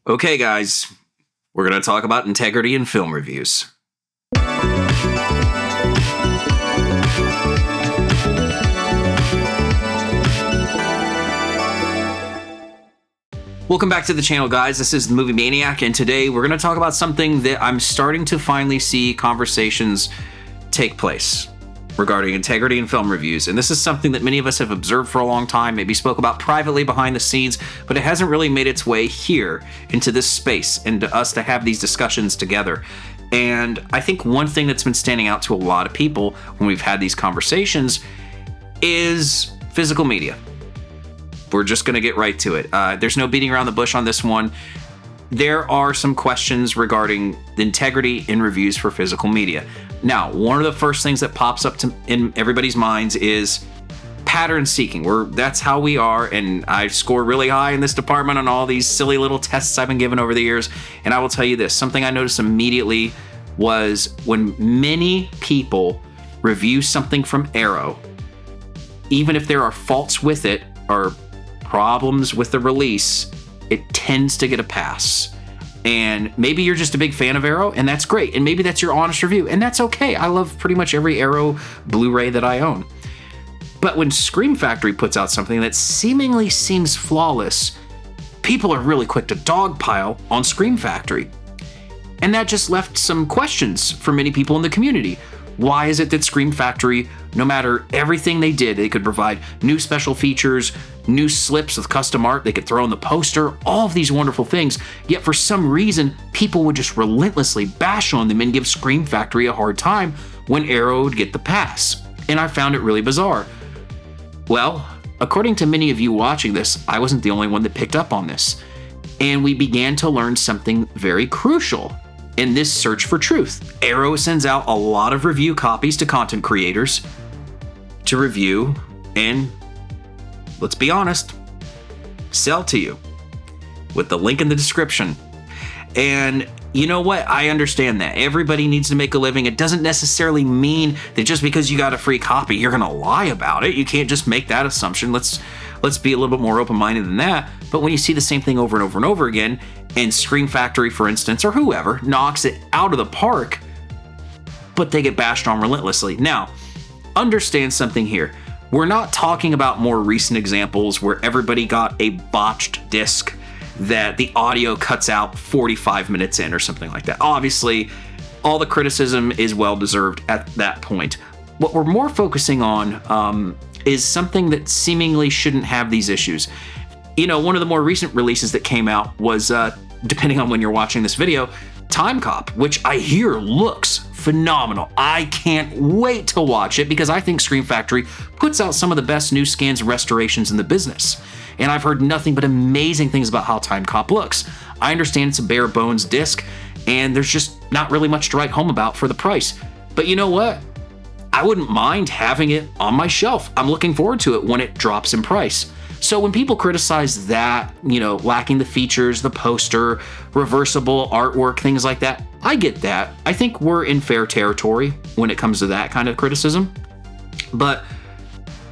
Okay, guys, we're going to talk about integrity in film reviews. Welcome back to the channel, guys. This is the Movie Maniac, and today we're going to talk about something that I'm starting to finally see conversations take place regarding integrity in film reviews. And this is something that many of us have observed for a long time, maybe spoke about privately behind the scenes, but it hasn't really made its way here into this space and to us to have these discussions together. And I think one thing that's been standing out to a lot of people when we've had these conversations is physical media. We're just going to get right to it. There's no beating around the bush on this one. There are some questions regarding the integrity in reviews for physical media. Now, one of the first things that pops up in everybody's minds is pattern seeking. That's how we are, and I score really high in this department on all these silly little tests I've been given over the years. And I will tell you this, something I noticed immediately was when many people review something from Arrow, even if there are faults with it or problems with the release, it tends to get a pass. And maybe you're just a big fan of Arrow, and that's great. And maybe that's your honest review, and that's okay. I love pretty much every Arrow Blu-ray that I own. But when Scream Factory puts out something that seemingly seems flawless, people are really quick to dogpile on Scream Factory. And that just left some questions for many people in the community. Why is it that Scream Factory, no matter everything they did, they could provide new special features, new slips with custom art, they could throw in the poster, all of these wonderful things, yet for some reason, people would just relentlessly bash on them and give Scream Factory a hard time when Arrow would get the pass. And I found it really bizarre. Well, according to many of you watching this, I wasn't the only one that picked up on this. And we began to learn something very crucial in this search for truth. Arrow sends out a lot of review copies to content creators to review and, let's be honest, sell to you with the link in the description. And you know what? I understand that. Everybody needs to make a living. It doesn't necessarily mean that just because you got a free copy, you're going to lie about it. You can't just make that assumption. Let's be a little bit more open-minded than that. But when you see the same thing over and over and over again, and Scream Factory, for instance, or whoever, knocks it out of the park, but they get bashed on relentlessly. Now, understand something here. We're not talking about more recent examples where everybody got a botched disc that the audio cuts out 45 minutes in or something like that. Obviously, all the criticism is well-deserved at that point. What we're more focusing on is something that seemingly shouldn't have these issues. You know, one of the more recent releases that came out was, depending on when you're watching this video, Time Cop, which I hear looks phenomenal. I can't wait to watch it because I think Scream Factory puts out some of the best new scans and restorations in the business. And I've heard nothing but amazing things about how Time Cop looks. I understand it's a bare bones disc, and there's just not really much to write home about for the price. But you know what? I wouldn't mind having it on my shelf. I'm looking forward to it when it drops in price. So when people criticize that, you know, lacking the features, the poster, reversible artwork, things like that, I get that. I think we're in fair territory when it comes to that kind of criticism. But,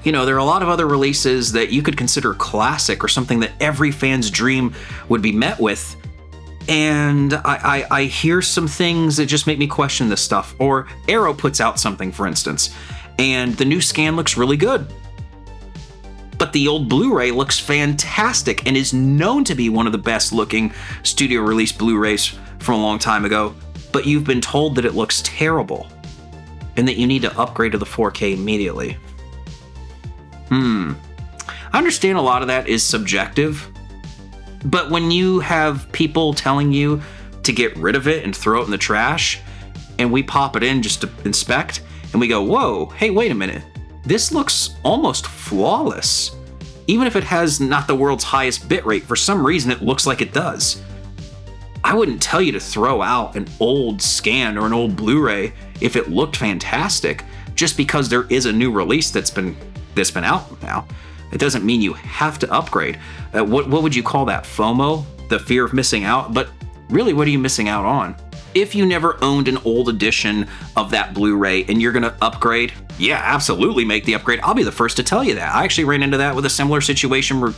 you know, there are a lot of other releases that you could consider classic or something that every fan's dream would be met with. And I hear some things that just make me question this stuff. Or Arrow puts out something, for instance, and the new scan looks really good. But the old Blu-ray looks fantastic and is known to be one of the best looking studio release Blu-rays from a long time ago. But you've been told that it looks terrible and that you need to upgrade to the 4K immediately. I understand a lot of that is subjective, but when you have people telling you to get rid of it and throw it in the trash, and we pop it in just to inspect, and we go, whoa, hey, wait a minute. This looks almost flawless. Even if it has not the world's highest bitrate, for some reason it looks like it does. I wouldn't tell you to throw out an old scan or an old Blu-ray if it looked fantastic, just because there is a new release that's been out now. It doesn't mean you have to upgrade. What would you call that? FOMO? The fear of missing out? But really, what are you missing out on? If you never owned an old edition of that Blu-ray and you're gonna upgrade, yeah, absolutely make the upgrade. I'll be the first to tell you that. I actually ran into that with a similar situation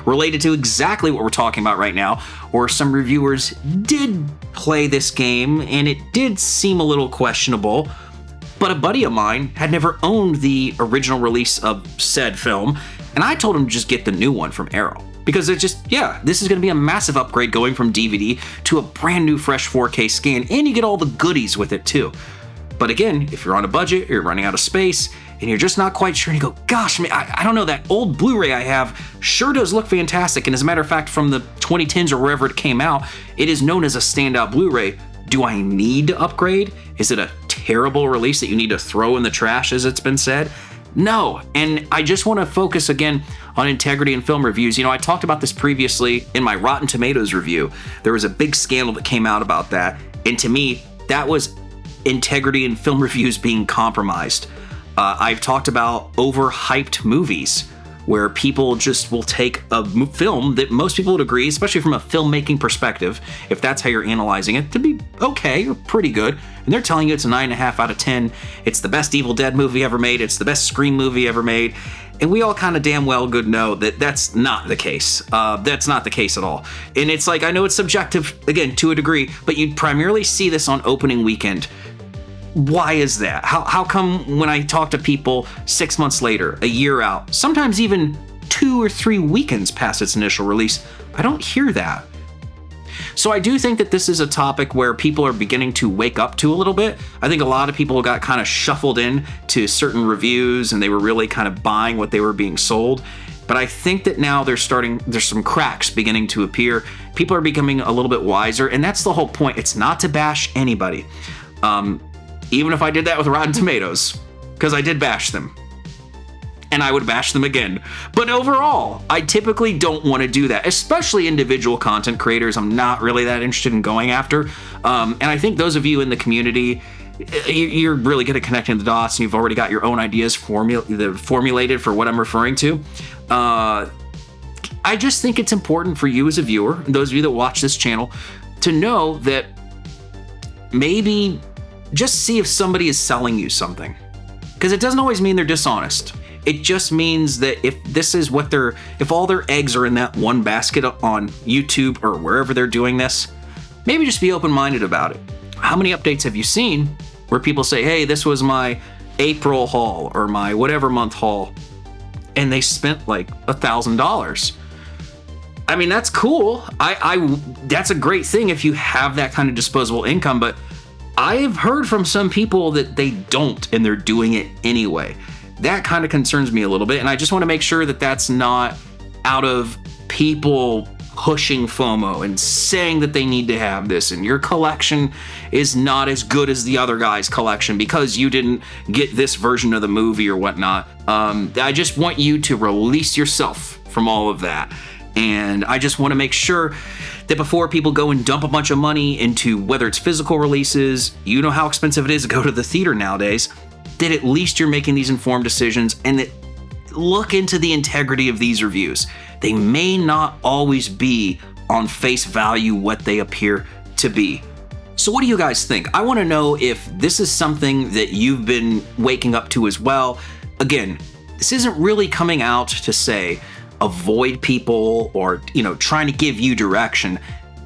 related to exactly what we're talking about right now, where some reviewers did play this game and it did seem a little questionable, but a buddy of mine had never owned the original release of said film, and I told him to just get the new one from Arrow. Because it's just, yeah, this is going to be a massive upgrade going from DVD to a brand new fresh 4K scan, and you get all the goodies with it too. But again, if you're on a budget, you're running out of space, and you're just not quite sure, and you go, gosh, man, I don't know, that old Blu-ray I have sure does look fantastic, and as a matter of fact, from the 2010s or wherever it came out, it is known as a standout Blu-ray. Do I need to upgrade? Is it a terrible release that you need to throw in the trash, as it's been said? No, and I just want to focus again on integrity in film reviews. You know, I talked about this previously in my Rotten Tomatoes review. There was a big scandal that came out about that, and to me, that was integrity in film reviews being compromised. I've talked about overhyped movies, where people just will take a film that most people would agree, especially from a filmmaking perspective, if that's how you're analyzing it, to be okay or pretty good, and they're telling you it's a 9.5 out of 10, it's the best Evil Dead movie ever made, it's the best Scream movie ever made, and we all kind of damn well good know that that's not the case. That's not the case at all. And it's like, I know it's subjective, again, to a degree, but you'd primarily see this on opening weekend. Why is that? How come when I talk to people 6 months later, a year out, sometimes even 2 or 3 weekends past its initial release, I don't hear that? So I do think that this is a topic where people are beginning to wake up to a little bit. I think a lot of people got kind of shuffled in to certain reviews and they were really kind of buying what they were being sold. But I think that now there's some cracks beginning to appear. People are becoming a little bit wiser, and that's the whole point. It's not to bash anybody. Even if I did that with Rotten Tomatoes, because I did bash them. And I would bash them again. But overall, I typically don't want to do that, especially individual content creators. I'm not really that interested in going after. And I think those of you in the community, you're really good at connecting the dots, and you've already got your own ideas formulated for what I'm referring to. I just think it's important for you as a viewer, and those of you that watch this channel, to know that maybe just see if somebody is selling you something. Because it doesn't always mean they're dishonest. It just means that if this is what if all their eggs are in that one basket on YouTube or wherever they're doing this, maybe just be open-minded about it. How many updates have you seen where people say, hey, this was my April haul or my whatever month haul, and they spent like $1,000? I mean, that's cool. That's a great thing if you have that kind of disposable income, but I've heard from some people that they don't, and they're doing it anyway. That kind of concerns me a little bit, and I just want to make sure that that's not out of people pushing FOMO and saying that they need to have this, and your collection is not as good as the other guy's collection because you didn't get this version of the movie or whatnot. I just want you to release yourself from all of that, and I just want to make sure that before people go and dump a bunch of money into whether it's physical releases, you know how expensive it is to go to the theater nowadays, that at least you're making these informed decisions, and that look into the integrity of these reviews. They may not always be on face value what they appear to be. So what do you guys think? I want to know if this is something that you've been waking up to as well. Again, this isn't really coming out to say avoid people or, trying to give you direction.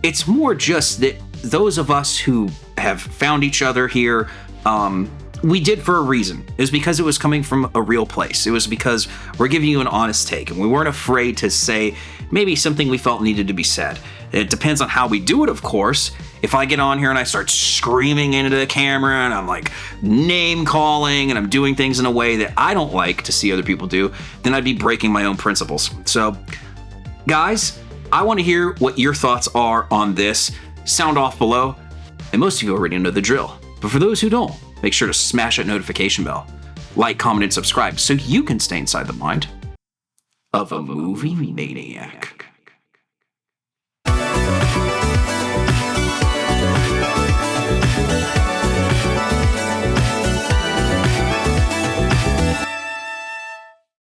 It's more just that those of us who have found each other here, we did for a reason. It was because it was coming from a real place. It was because we're giving you an honest take, and we weren't afraid to say maybe something we felt needed to be said. It depends on how we do it, of course. If I get on here and I start screaming into the camera and I'm like name calling and I'm doing things in a way that I don't like to see other people do, then I'd be breaking my own principles. So, guys, I want to hear what your thoughts are on this. Sound off below. And most of you already know the drill. But for those who don't, make sure to smash that notification bell, like, comment, and subscribe so you can stay inside the mind of a movie maniac.